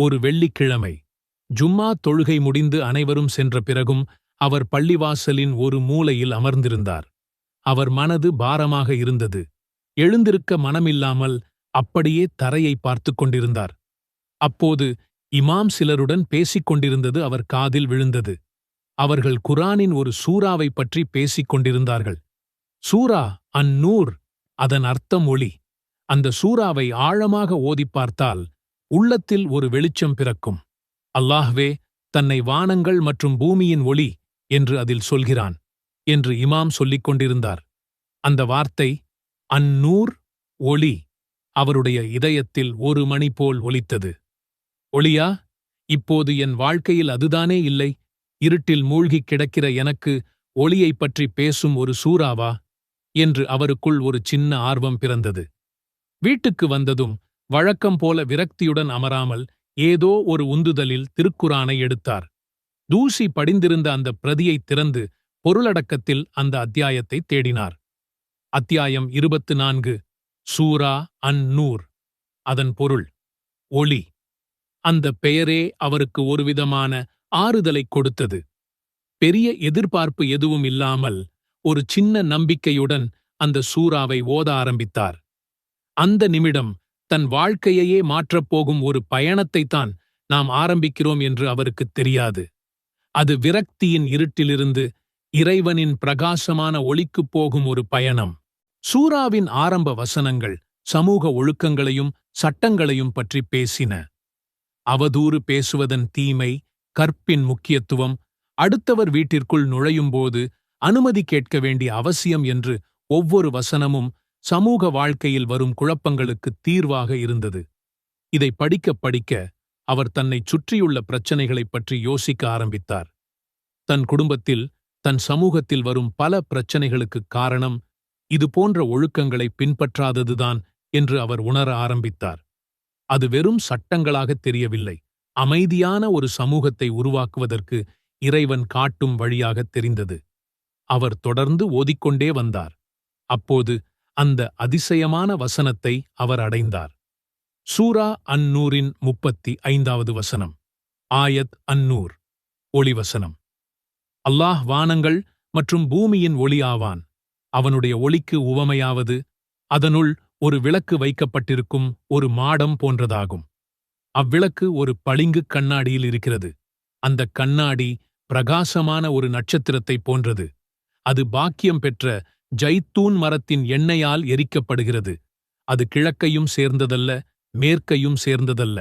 ஒரு வெள்ளிக்கிழமை ஜும்மா தொழுகை முடிந்து அனைவரும் சென்ற பிறகும் அவர் பள்ளிவாசலின் ஒரு மூலையில் அமர்ந்திருந்தார். அவர் மனது பாரமாக இருந்தது. எழுந்திருக்க மனமில்லாமல் அப்படியே தரையை பார்த்துக் கொண்டிருந்தார். அப்போது இமாம் சிலருடன் பேசிக் கொண்டிருந்தது அவர் காதில் விழுந்தது. அவர்கள் குரானின் ஒரு சூறாவை பற்றி பேசிக் கொண்டிருந்தார்கள். சூரா அந்நூர், அதன் அர்த்தம் ஒளி. அந்த சூறாவை ஆழமாக ஓதிப் பார்த்தால் உள்ளத்தில் ஒரு வெளிச்சம் பிறக்கும். அல்லாஹ்வே தன்னை வானங்கள் மற்றும் பூமியின் ஒளி என்று அதில் சொல்கிறான் என்று இமாம் சொல்லிக் கொண்டிருந்தார். அந்த வார்த்தை அந்நூர், ஒளி, அவருடைய இதயத்தில் ஒரு மணி போல் ஒலித்தது. ஒளியா? இப்போது என் வாழ்க்கையில் அதுதானே இல்லை. இருட்டில் மூழ்கிக் கிடக்கிற எனக்கு ஒளியைப் பற்றி பேசும் ஒரு சூறாவா என்று அவருக்குள் ஒரு சின்ன ஆர்வம் பிறந்தது. வீட்டுக்கு வந்ததும் வழக்கம் போல விரக்தியுடன் அமராமல் ஏதோ ஒரு உந்துதலில் திருக்குரானை எடுத்தார். தூசி படிந்திருந்த அந்த பிரதியைத் திறந்து பொருளடக்கத்தில் அந்த அத்தியாயத்தை தேடினார். அத்தியாயம் 24, சூரா அந்நூர். அதன் பொருள் ஒளி. அந்த பெயரே அவருக்கு ஒருவிதமான ஆறுதலைக் கொடுத்தது. பெரிய எதிர்பார்ப்பு எதுவும் இல்லாமல் ஒரு சின்ன நம்பிக்கையுடன் அந்த சூறாவை ஓத ஆரம்பித்தார். அந்த நிமிடம் தன் வாழ்க்கையையே மாற்றப்போகும் ஒரு பயணத்தைத்தான் நாம் ஆரம்பிக்கிறோம் என்று அவருக்குத் தெரியாது. அது விரக்தியின் இருட்டிலிருந்து இறைவனின் பிரகாசமான ஒளிக்குப் போகும் ஒரு பயணம். சூறாவின் ஆரம்ப வசனங்கள் சமூக ஒழுக்கங்களையும் சட்டங்களையும் பற்றி பேசின. அவதூறு பேசுவதன் தீமை, கற்பின் முக்கியத்துவம், அடுத்தவர் வீட்டிற்குள் நுழையும்போது அனுமதி கேட்க வேண்டிய அவசியம் என்று ஒவ்வொரு வசனமும் சமூக வாழ்க்கையில் வரும் குழப்பங்களுக்குத் தீர்வாக இருந்தது. இதை படிக்கப் படிக்க அவர் தன்னைச் சுற்றியுள்ள பிரச்சனைகளைப் பற்றி யோசிக்க ஆரம்பித்தார். தன் குடும்பத்தில், தன் சமூகத்தில் வரும் பல பிரச்சனைகளுக்குக் காரணம் இதுபோன்ற ஒழுக்கங்களை பின்பற்றாததுதான் என்று அவர் உணர ஆரம்பித்தார். அது வெறும் சட்டங்களாகத் தெரியவில்லை, அமைதியான ஒரு சமூகத்தை உருவாக்குவதற்கு இறைவன் காட்டும் வழியாகத் தெரிந்தது. அவர் தொடர்ந்து ஓதிக்கொண்டே வந்தார். அப்போது அந்த அதிசயமான வசனத்தை அவர் அடைந்தார். சூரா அந்நூரின் 35வது வசனம். ஆயத் அந்நூர், ஒளிவசனம். அல்லாஹ் வானங்கள் மற்றும் பூமியின் ஒளி ஆவான். அவனுடைய ஒளிக்கு உவமையாவது அதனுள் ஒரு விளக்கு வைக்கப்பட்டிருக்கும் ஒரு மாடம் போன்றதாகும். அவ்விளக்கு ஒரு பளிங்குக் கண்ணாடியில் இருக்கிறது. அந்தக் கண்ணாடி பிரகாசமான ஒரு நட்சத்திரத்தைப் போன்றது. அது பாக்கியம் பெற்ற ஜைத்தூன் மரத்தின் எண்ணெயால் எரிக்கப்படுகிறது. அது கிழக்கையும் சேர்ந்ததல்ல, மேற்கையும் சேர்ந்ததல்ல.